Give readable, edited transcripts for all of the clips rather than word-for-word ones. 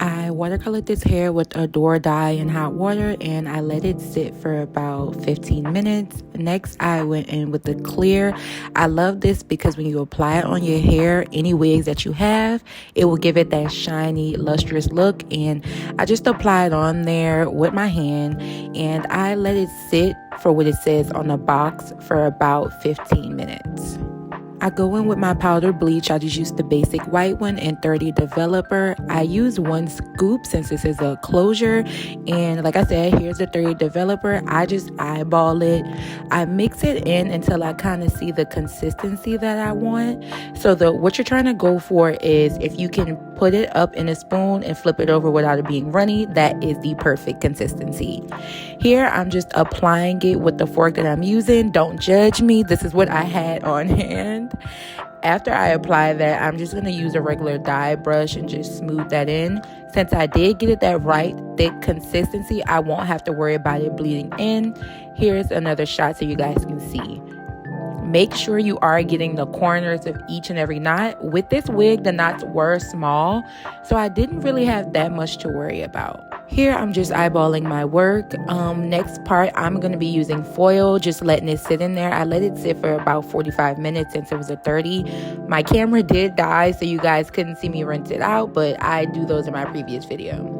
I watercolored this hair with a door dye in hot water and I let it sit for about 15 minutes. Next, I went in with the clear. I love this because when you apply it on your hair, any wigs that you have, it will give it that shiny, lustrous look. And I just applied on there with my hand and I let it sit for what it says on the box for about 15 minutes. I go in with my powder bleach. I just use the basic white one in 30 Developer. I use 1 scoop since this is a closure. And like I said, here's the 30 Developer. I just eyeball it. I mix it in until I kind of see the consistency that I want. So what you're trying to go for is if you can put it up in a spoon and flip it over without it being runny, that is the perfect consistency. Here, I'm just applying it with the fork that I'm using. Don't judge me. This is what I had on hand. After I apply that, I'm just going to use a regular dye brush and just smooth that in. Since I did get it that right thick consistency, I won't have to worry about it bleeding in. Here's another shot so you guys can see. Make sure you are getting the corners of each and every knot. With this wig, the knots were small, so I didn't really have that much to worry about. Here, I'm just eyeballing my work. Next part, I'm going to be using foil, just letting it sit in there. I let it sit for about 45 minutes since it was a 30. My camera did die, so you guys couldn't see me rinse it out, but I do those in my previous video.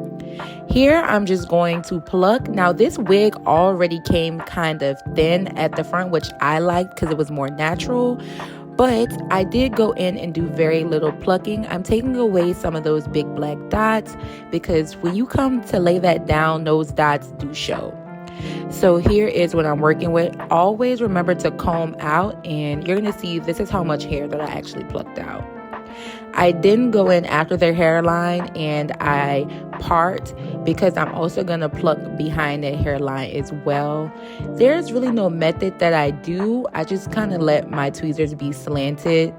Here, I'm just going to pluck. Now, this wig already came kind of thin at the front, which I liked because it was more natural. But I did go in and do very little plucking. I'm taking away some of those big black dots because when you come to lay that down, those dots do show. So here is what I'm working with. Always remember to comb out, and you're going to see this is how much hair that I actually plucked out. I didn't go in after their hairline and I part because I'm also going to pluck behind the hairline as well. There's really no method that I do. I just kind of let my tweezers be slanted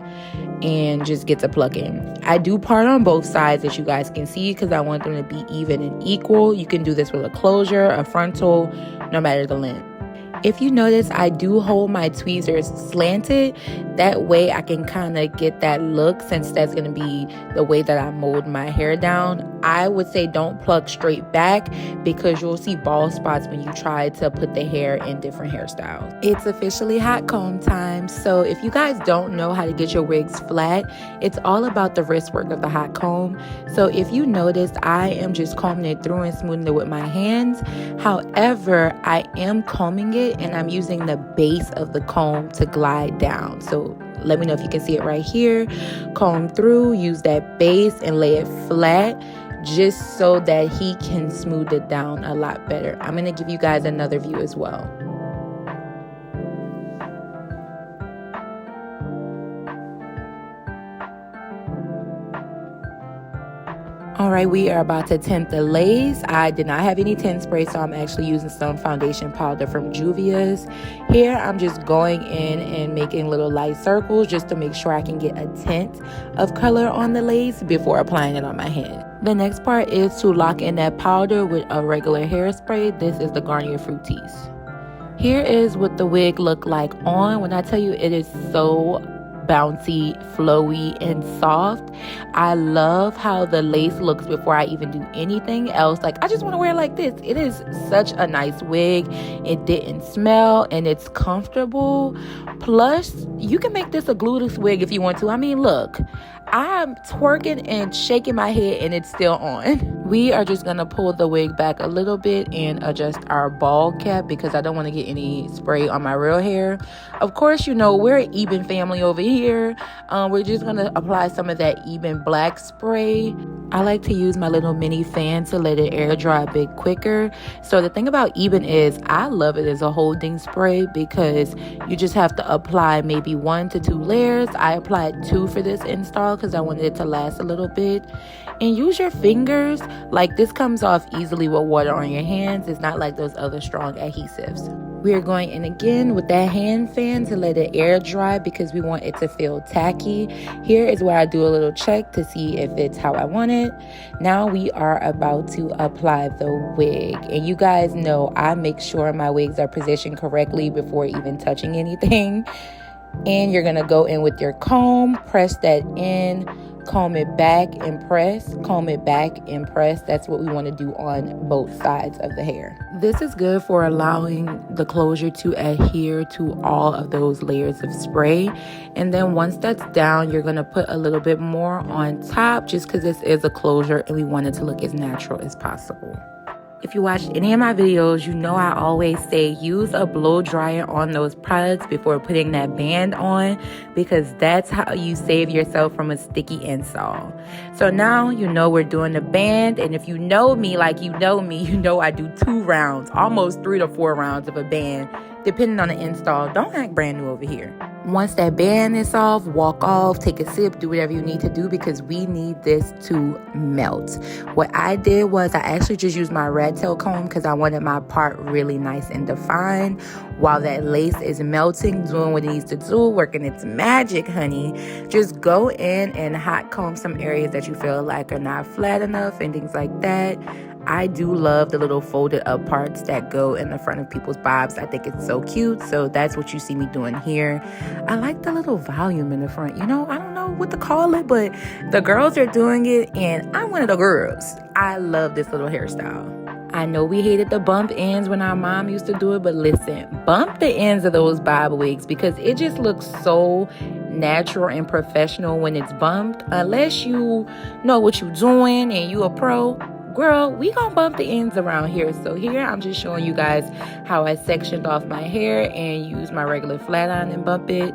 and just get to plucking. I do part on both sides, as you guys can see, because I want them to be even and equal. You can do this with a closure, a frontal, no matter the length. If you notice, I do hold my tweezers slanted. That way I can kind of get that look, since that's going to be the way that I mold my hair down. I would say don't pluck straight back because you'll see bald spots when you try to put the hair in different hairstyles. It's officially hot comb time. So if you guys don't know how to get your wigs flat, it's all about the wrist work of the hot comb. So if you noticed, I am just combing it through and smoothing it with my hands. However, I am combing it and I'm using the base of the comb to glide down. So let me know if you can see it right here. Comb through, use that base and lay it flat just so that he can smooth it down a lot better. I'm going to give you guys another view as well. Alright, we are about to tint the lace. I did not have any tint spray, so I'm actually using some foundation powder from Juvia's. Here, I'm just going in and making little light circles just to make sure I can get a tint of color on the lace before applying it on my head. The next part is to lock in that powder with a regular hairspray. This is the Garnier Fructis. Here is what the wig looked like on. When I tell you it is so bouncy, flowy, and soft. I love how the lace looks before I even do anything else. Like, I just want to wear it like this. It is such a nice wig. It didn't smell and it's comfortable. Plus, you can make this a gluteus wig if you want to. I mean, look, I'm twerking and shaking my head and it's still on. We are just going to pull the wig back a little bit and adjust our ball cap because I don't want to get any spray on my real hair. Of course, you know, we're an Eben family over here. We're just going to apply some of that Eben black spray. I like to use my little mini fan to let it air dry a bit quicker. So the thing about Eben is I love it as a holding spray because you just have to apply maybe 1 to 2 layers. I applied 2 for this install because I wanted it to last a little bit. And use your fingers. Like, this comes off easily with water on your hands. It's not like those other strong adhesives. We are going in again with that hand fan to let it air dry because we want it to feel tacky. Here is where I do a little check to see if it's how I want it. Now we are about to apply the wig. And you guys know I make sure my wigs are positioned correctly before even touching anything. And you're going to go in with your comb, press that in, comb it back and press, comb it back and press. That's what we want to do on both sides of the hair. This is good for allowing the closure to adhere to all of those layers of spray. And then once that's down, you're going to put a little bit more on top just because this is a closure and we want it to look as natural as possible. If you watched any of my videos, you know I always say use a blow dryer on those products before putting that band on because that's how you save yourself from a sticky install. So now you know we're doing the band, and if you know me like you know me, you know I do 2 rounds, almost 3 to 4 rounds of a band, depending on the install. Don't act brand new over here. Once that band is off, walk off, take a sip, do whatever you need to do because we need this to melt. What I did was I actually just used my rat tail comb because I wanted my part really nice and defined while that lace is melting, doing what it needs to do, working its magic, honey. Just go in and hot comb some areas that you feel like are not flat enough and things like that. I do love the little folded up parts that go in the front of people's bobs. I think it's so cute. So that's what you see me doing here. I like the little volume in the front. You know, I don't know what to call it, but the girls are doing it and I'm one of the girls. I love this little hairstyle. I know we hated the bump ends when our mom used to do it, but listen, bump the ends of those bob wigs because it just looks so natural and professional when it's bumped. Unless you know what you're doing and you a pro, girl, we gonna bump the ends around here. So here I'm just showing you guys how I sectioned off my hair and use my regular flat iron and bump it.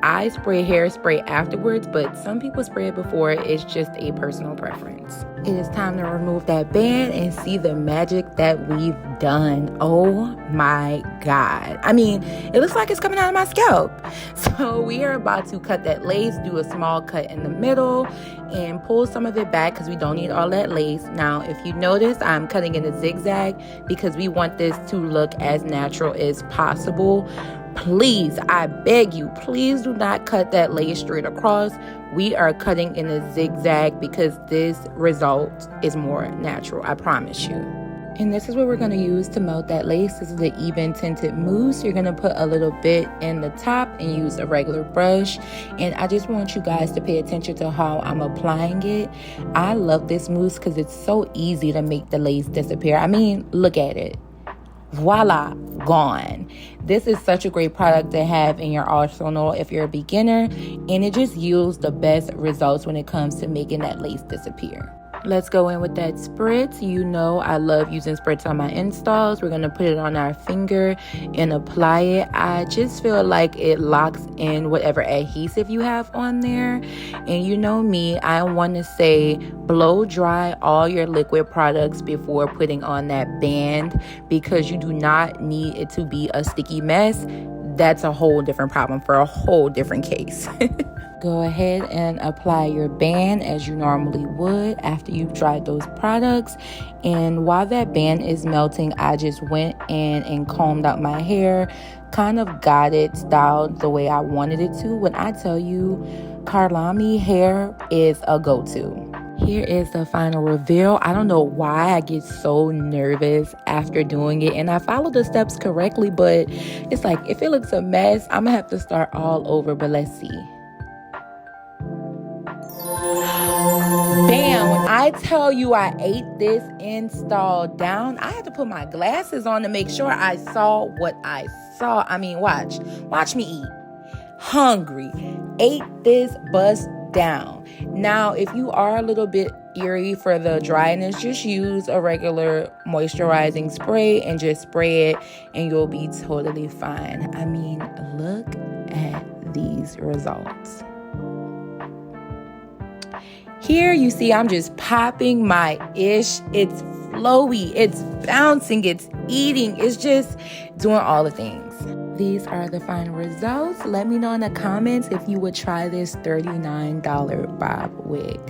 I spray hairspray afterwards, but some people spray it before. It's just a personal preference. It is time to remove that band and see the magic that we've done. Oh my God. I mean, it looks like it's coming out of my scalp. So we are about to cut that lace, do a small cut in the middle, and pull some of it back because we don't need all that lace. Now, if you notice, I'm cutting in a zigzag because we want this to look as natural as possible. Please, I beg you, please do not cut that lace straight across. We are cutting in a zigzag because this result is more natural, I promise you. And this is what we're going to use to melt that lace. This is the even tinted mousse. You're going to put a little bit in the top and use a regular brush. And I just want you guys to pay attention to how I'm applying it. I love this mousse because it's so easy to make the lace disappear. I mean, look at it. Voila, gone. This is such a great product to have in your arsenal if you're a beginner, and it just yields the best results when it comes to making that lace disappear. Let's go in with that spritz. You know I love using spritz on my installs. We're going to put it on our finger and apply it. I just feel like it locks in whatever adhesive you have on there. And you know me, I want to say blow dry all your liquid products before putting on that band because you do not need it to be a sticky mess. That's a whole different problem for a whole different case. Go ahead and apply your band as you normally would after you've dried those products. And while that band is melting, I just went in and combed out my hair, kind of got it styled the way I wanted it to. When I tell you, Karlami hair is a go-to. Here is the final reveal. I don't know why I get so nervous after doing it, and I follow the steps correctly, but it's like if it looks a mess, I'm gonna have to start all over, but let's see. Bam! When I tell you I ate this install down, I had to put my glasses on to make sure I saw what I saw. I mean, watch me eat. Hungry, ate this bust down. Now, if you are a little bit eerie for the dryness, just use a regular moisturizing spray and just spray it and you'll be totally fine. I mean, look at these results. Here you see I'm just popping my ish. It's flowy, it's bouncing, it's eating, it's just doing all the things. These are the final results. Let me know in the comments if you would try this $39 bob wig.